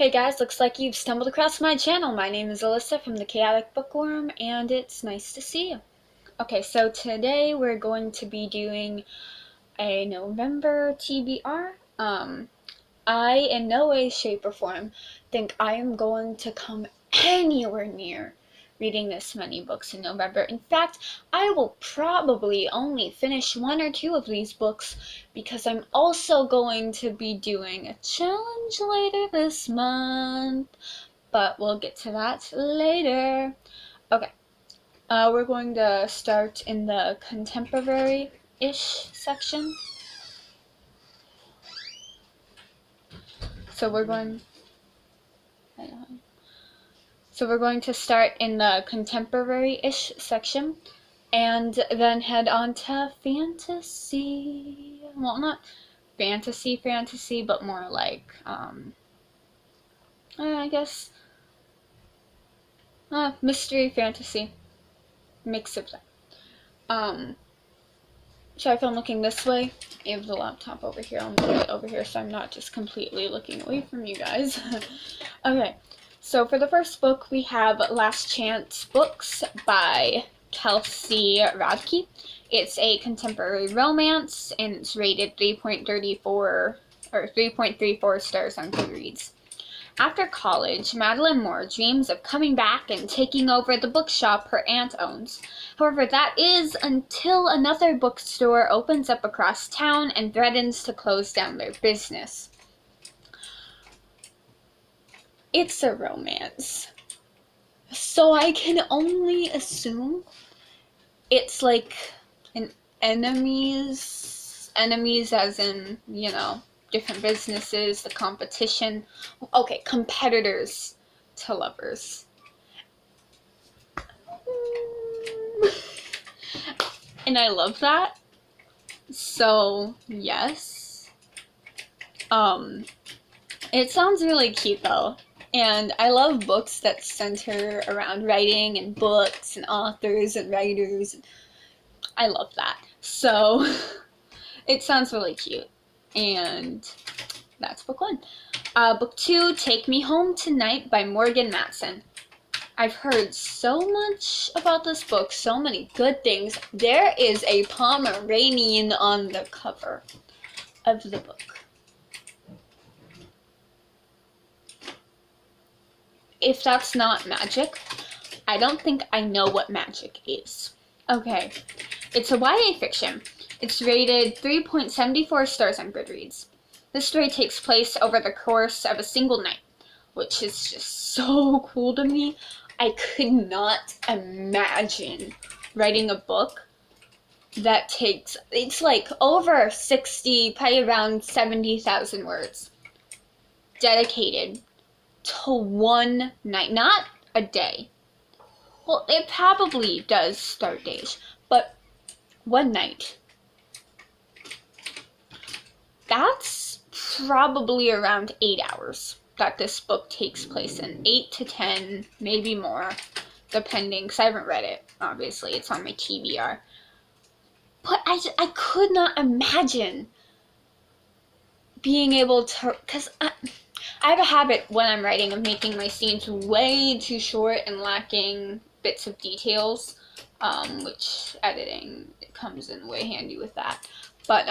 Hey guys, looks like you've stumbled across my channel. My name is Alyssa from the Chaotic Bookworm, and it's nice to see you. Okay, so today we're going to be doing a November TBR. I, in no way, shape, or form, think I am going to come anywhere near reading this many books in November. In fact, I will probably only finish one or two of these books because I'm also going to be doing a challenge later this month, but we'll get to that later. Okay, we're going to start in the contemporary-ish section. So we're going to start in the contemporary-ish section and then head on to fantasy. Well, not fantasy, but more like, I guess, mystery fantasy. Mix of that. Sorry if I'm looking this way. I have the laptop over here. I'll move it over here so I'm not just completely looking away from you guys. Okay, so for the first book we have Last Chance Books by Kelsey Radke. It's a contemporary romance and it's rated 3.34 stars on Goodreads. After college, Madeline Moore dreams of coming back and taking over the bookshop her aunt owns. However, that is until another bookstore opens up across town and threatens to close down their business. It's a romance, so I can only assume it's like an enemies as in, you know, different businesses, the competition. Okay, competitors to lovers. And I love that. So, yes. It sounds really cute though. And I love books that center around writing and books and authors and writers. I love that. So, it sounds really cute. And that's book one. Book two, Take Me Home Tonight by Morgan Matson. I've heard so much about this book, so many good things. There is a Pomeranian on the cover of the book. If that's not magic, I don't think I know what magic is. Okay, it's a YA fiction. It's rated 3.74 stars on Goodreads. This story takes place over the course of a single night, which is just so cool to me. I could not imagine writing a book that takes, it's like over 60, probably around 70,000 words, dedicated to one night, not a day. Well, it probably does start days, but one night. That's probably around 8 hours that this book takes place in. 8 to 10, maybe more, depending, because I haven't read it, obviously. It's on my TBR. But I could not imagine being able to, because I have a habit when I'm writing of making my scenes way too short and lacking bits of details, which editing comes in way handy with that. But,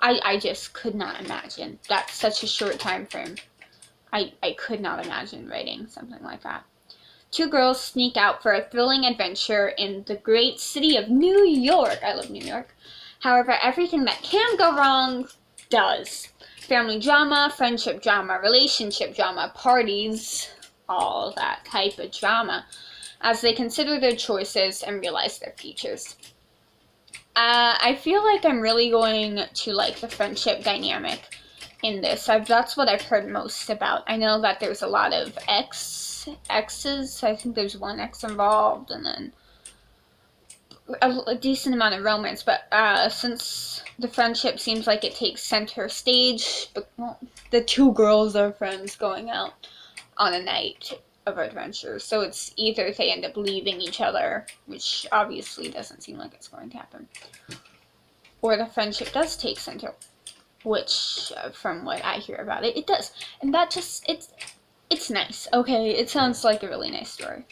I just could not imagine. That's such a short time frame. I could not imagine writing something like that. Two girls sneak out for a thrilling adventure in the great city of New York. I love New York. However, everything that can go wrong does. Family drama, friendship drama, relationship drama, parties, all that type of drama, as they consider their choices and realize their futures. I feel like I'm really going to like the friendship dynamic in this. That's what I've heard most about. I know that there's a lot of exes. I think there's one ex involved, and then a decent amount of romance. But since the friendship seems like it takes center stage, but well, the two girls are friends going out on a night of adventure, so it's either they end up leaving each other, which obviously doesn't seem like it's going to happen, or the friendship does take center. which from what I hear about it, it does. And that just, it's nice, okay? It sounds like a really nice story.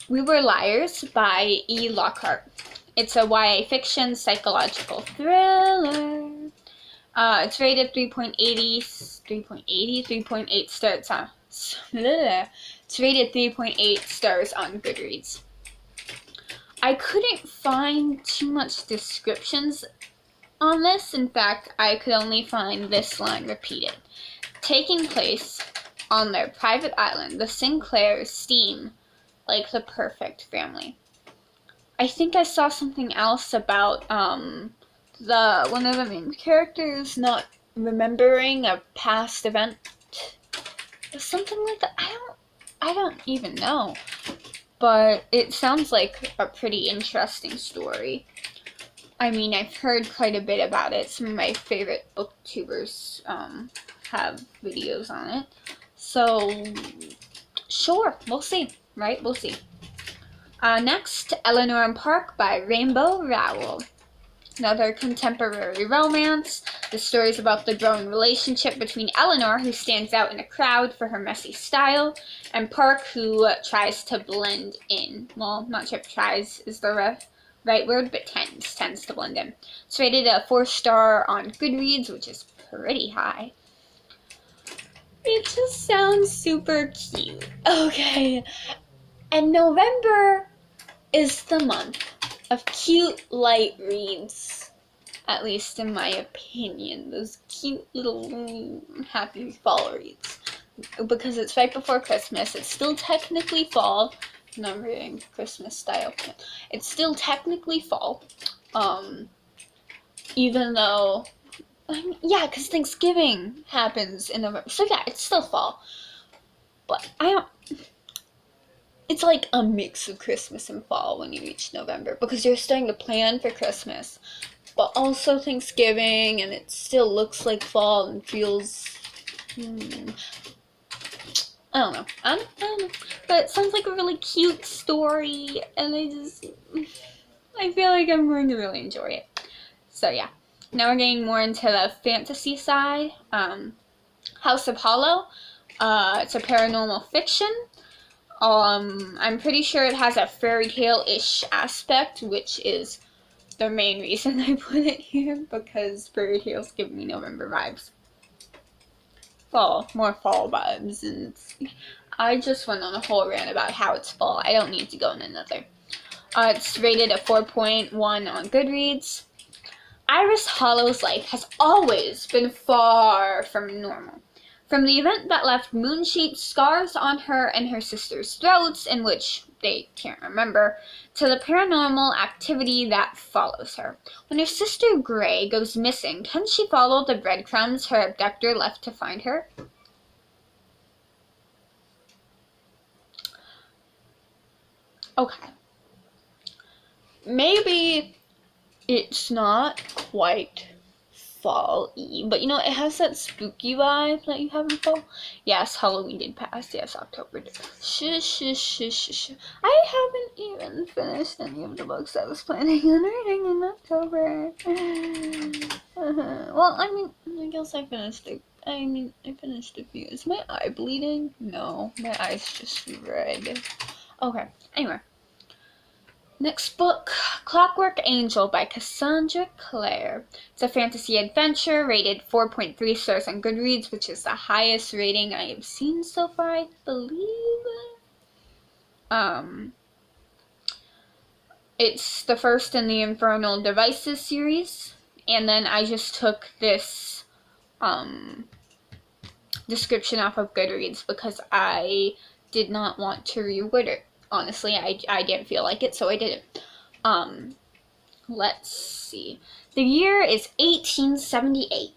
We Were Liars by E. Lockhart. It's a YA fiction psychological thriller. It's rated 3.8 stars on, it's rated 3.8 stars on Goodreads. I couldn't find too much descriptions on this. In fact, I could only find this line repeated. Taking place on their private island, the Sinclairs seem like the perfect family. I think I saw something else about one of the main characters not remembering a past event. Something like that. I don't even know. But it sounds like a pretty interesting story. I mean, I've heard quite a bit about it. Some of my favorite booktubers have videos on it. So, sure, we'll see, right? We'll see. Next, Eleanor Park by Rainbow Rowell. Another contemporary romance. The story is about the growing relationship between Eleanor, who stands out in a crowd for her messy style, and Park, who tries to blend in. Well, not sure if tries is the right word, but tends to blend in. It's rated a 4-star on Goodreads, which is pretty high. It just sounds super cute. Okay. And November is the month of cute light reads, at least in my opinion. Those cute little happy fall reads. Because it's right before Christmas. It's still technically fall. I'm reading Christmas style. It's still technically fall. Even though, yeah, because Thanksgiving happens in November. So yeah, it's still fall. But it's like a mix of Christmas and fall when you reach November, because you're starting to plan for Christmas, but also Thanksgiving, and it still looks like fall and feels, I don't know, but it sounds like a really cute story, and I feel like I'm going to really enjoy it. So yeah, now we're getting more into the fantasy side. House of Hollow, it's a paranormal fiction. I'm pretty sure it has a fairy tale-ish aspect, which is the main reason I put it here, because fairy tales give me November vibes. More fall vibes, and I just went on a whole rant about how it's fall. I don't need to go in another. It's rated a 4.1 on Goodreads. Iris Hollow's life has always been far from normal. From the event that left moon-shaped scars on her and her sister's throats, in which they can't remember, to the paranormal activity that follows her. When her sister Gray goes missing, can she follow the breadcrumbs her abductor left to find her? Okay. Maybe it's not quite fall-y, but you know, it has that spooky vibe that you have in fall. Yes, Halloween did pass. Yes, October did. Shush. I haven't even finished any of the books I was planning on reading in October. Well, I mean, I guess I finished it. I finished a few. Is my eye bleeding? No, my eye's just red. Okay, anyway. Next book, Clockwork Angel by Cassandra Clare. It's a fantasy adventure rated 4.3 stars on Goodreads, which is the highest rating I have seen so far, I believe. It's the first in the Infernal Devices series, and then I just took this description off of Goodreads because I did not want to reword it. Honestly, I didn't feel like it, so I didn't. Let's see. The year is 1878.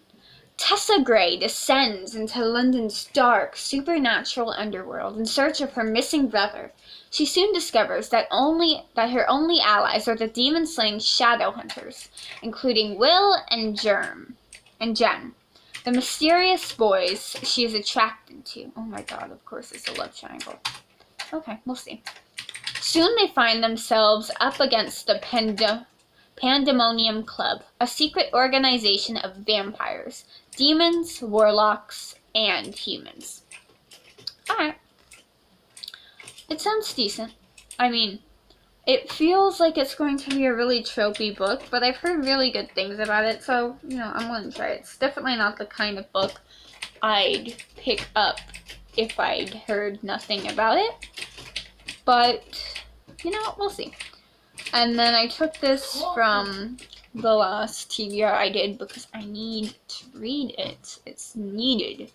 Tessa Gray descends into London's dark, supernatural underworld in search of her missing brother. She soon discovers that her only allies are the demon-slaying shadow hunters, including Will and Jem, the mysterious boys she is attracted to. Oh my god, of course it's a love triangle. Okay, we'll see. Soon they find themselves up against the Pandemonium Club, a secret organization of vampires, demons, warlocks, and humans. Alright. It sounds decent. I mean, it feels like it's going to be a really tropey book, but I've heard really good things about it, so, I'm willing to try it. It's definitely not the kind of book I'd pick up if I'd heard nothing about it, but, we'll see. And then I took this from the last TBR I did because I need to read it. It's needed.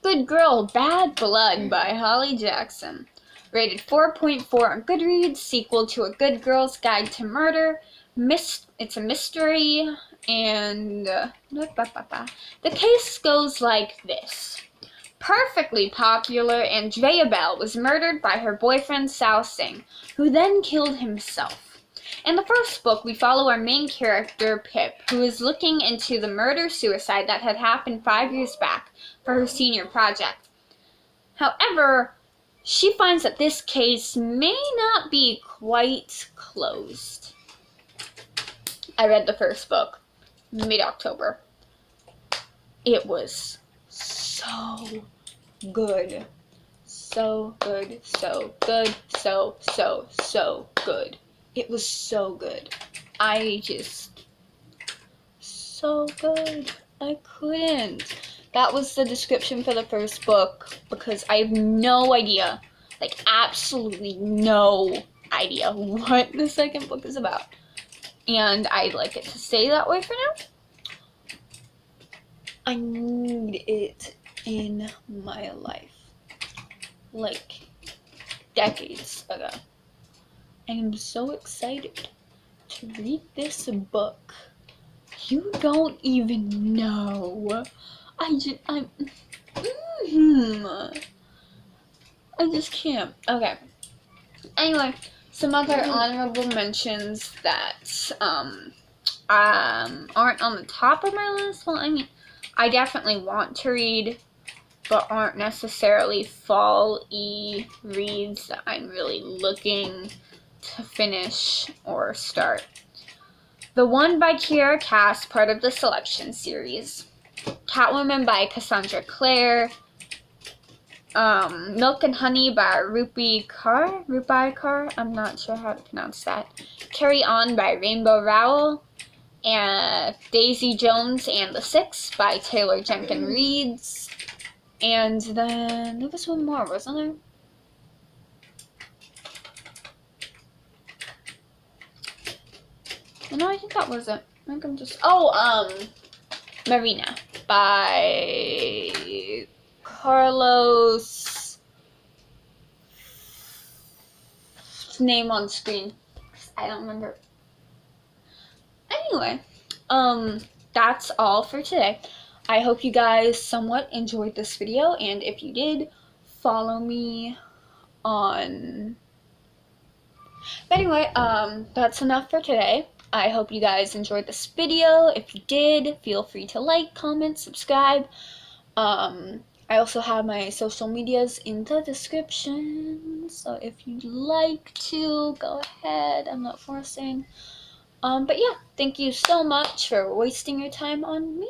Good Girl, Bad Blood by Holly Jackson. Rated 4.4 on Goodreads, sequel to A Good Girl's Guide to Murder. It's a mystery, and the case goes like this. Perfectly popular Andrea Bell was murdered by her boyfriend Sao Singh, who then killed himself. In the first book, we follow our main character, Pip, who is looking into the murder-suicide that had happened 5 years back for her senior project. However, she finds that this case may not be quite closed. I read the first book mid-October. It was so good. So good. So good. So good. It was so good. So good. I couldn't. That was the description for the first book because I have no idea, like absolutely no idea what the second book is about. And I'd like it to stay that way for now. I need it in my life. Like decades ago. I am so excited to read this book. You don't even know. I just can't. Okay. Anyway, some other honorable mentions that aren't on the top of my list. Well, I mean, I definitely want to read, but aren't necessarily fall-y reads that I'm really looking to finish or start. The One by Kiera Cass, part of the Selection series. Catwoman by Cassandra Clare. Milk and Honey by Rupi Kaur. I'm not sure how to pronounce that. Carry On by Rainbow Rowell. And Daisy Jones and the Six by Taylor Jenkins Reid. And then there was one more, wasn't there? No, I think that was it. I think I'm just... Marina by Carlos... name on screen. I don't remember. Anyway, that's all for today. I hope you guys somewhat enjoyed this video, and if you did, follow me on... But anyway, that's enough for today. I hope you guys enjoyed this video. If you did, feel free to like, comment, subscribe. I also have my social medias in the description, so if you'd like to, go ahead. I'm not forcing. But yeah, thank you so much for wasting your time on me,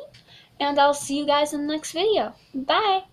and I'll see you guys in the next video. Bye!